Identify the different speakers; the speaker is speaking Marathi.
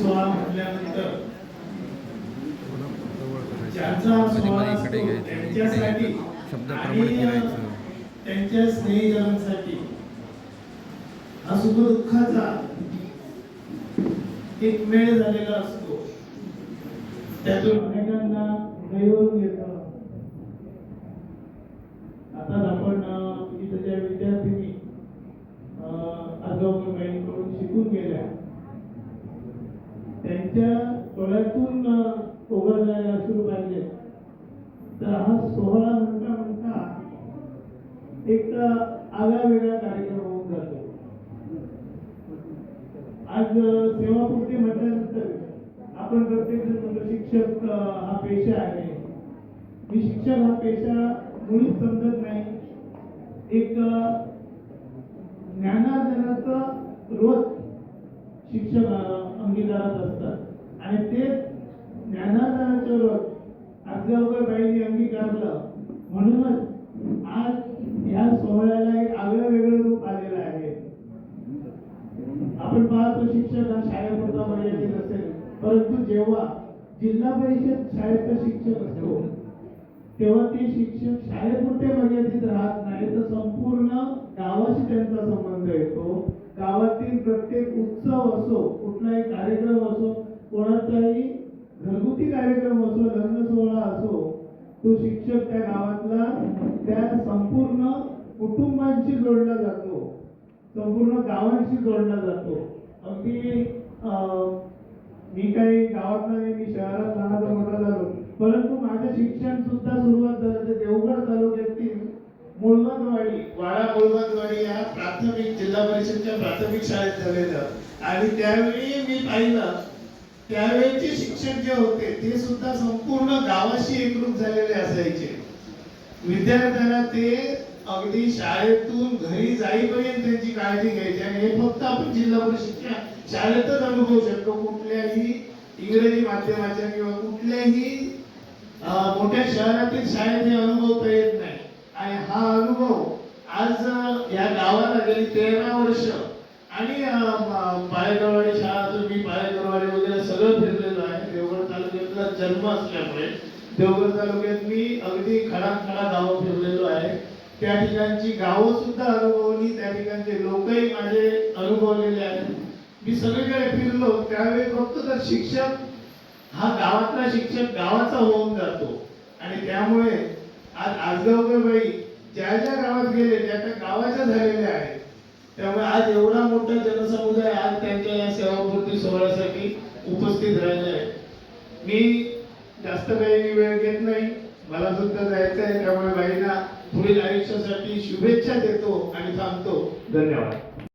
Speaker 1: सोहळा म्हटल्यानंतर ज्यांचा सोहळा असतो त्यांच्यासाठी आणि त्यांच्या स्नेहीजनांसाठी हा सुखदुःखाचा एक मेळ झालेला असतो. त्यातून अनेकांना दैवून येतं. आता आपण इथे ज्या विद्यार्थिनी आजोबाईंकडून शिकून गेल्या त्यांच्या डोळ्यातून उघडलेले अश्रू पाहिले तर हा सोहळा म्हणता म्हणता एक आगळा वेगळा कार्यक्रम होऊन जातो. आज सेवापूर्ती म्हटल्यानंतर आपण प्रत्येक जण म्हणतो शिक्षक हा पेशा आहे. मी शिक्षक हा पेशा मुळीच समजत नाही. एक ज्ञानार्जनाचा रोज शिक्षक अंगीकारत असतात आणि ते ज्ञानार्जनाचे रोज आजोबाईंनी अंगीकारलं म्हणूनच आज या सोहळ्याला एक आगळं वेगळं रूप आलेलं आहे. आपण पाहतो शिक्षक हा शाळेपुरता मर्यादित असेल, परंतु जेव्हा जिल्हा परिषद शाळेचा शिक्षक असतो तेव्हा ते शिक्षक शाळेपुरते मर्यादित राहत नाही तर संपूर्ण गावाशी त्यांचा संबंध येतो. गावातील प्रत्येक उत्सव असो, कुठलाही कार्यक्रम असो, कोणाचाही घरगुती कार्यक्रम असो, लग्न सोहळा असो, तो शिक्षक त्या गावातला त्या संपूर्ण कुटुंबांशी जोडला जातो, संपूर्ण गावांशी जोडला जातो. अगदी मी काही गावात नाही, मी शहरात लहानाचा मोठा झालो, परंतु माझं शिक्षण सुद्धा सुरुवात झालं ते देवगड तालुक्यातील मुळबंदवाडी, वाडा मुळबंदवाडी या प्राथमिक जिल्हा परिषदच्या प्राथमिक शाळेत झालेलं. आणि त्यावेळी मी पाहिलं त्यावेळेचे शिक्षक जे होते ते सुद्धा संपूर्ण गावाशी एकरूप झालेले असायचे. विद्यार्थ्यांना ते अगदी शाळेतून घरी जाईपर्यंत त्यांची काळजी घ्यायची आणि हे फक्त आपण जिल्हा परिषदच्या शाळेतच अनुभवू शकतो. कुठल्याही इंग्रजी माध्यमाच्या किंवा कुठल्याही मोठ्या शहरातील शाळेत हे अनुभवता येत नाही. आणि हा अनुभव आज या गावाला गेली 13 वर्ष आणि पाळेकरवाडी शाळा, मी पाळेकरवाडी वगैरे सगळं फिरलेलो आहे. देवगड तालुक्यातला जन्म असल्यामुळे देवगड तालुक्यात मी अगदी खडाखडा गावं फिरलेलो आहे. त्या ठिकाणची गावं सुद्धा अनुभवली, त्या ठिकाणचे लोकही माझे अनुभवलेले आहेत. मी सगळीकडे फिरलो त्यावेळी फक्त तर शिक्षक हा गावातला शिक्षक गावाचा होऊन जातो. आणि त्यामुळे आज आजगावकरबाई ज्या ज्या गावात गेले त्या त्या गावाच्या झालेल्या आहेत. त्यामुळे आज एवढा मोठा जनसमुदाय आज त्यांच्या या सेवापूर्ती सोहळ्यासाठी उपस्थित राहिले आहे. मी जास्त काही वेळ घेत नाही, मला सुद्धा जायचं आहे. त्यामुळे बाईंना पुढील आयुष्यासाठी शुभेच्छा देतो आणि थांबतो. धन्यवाद.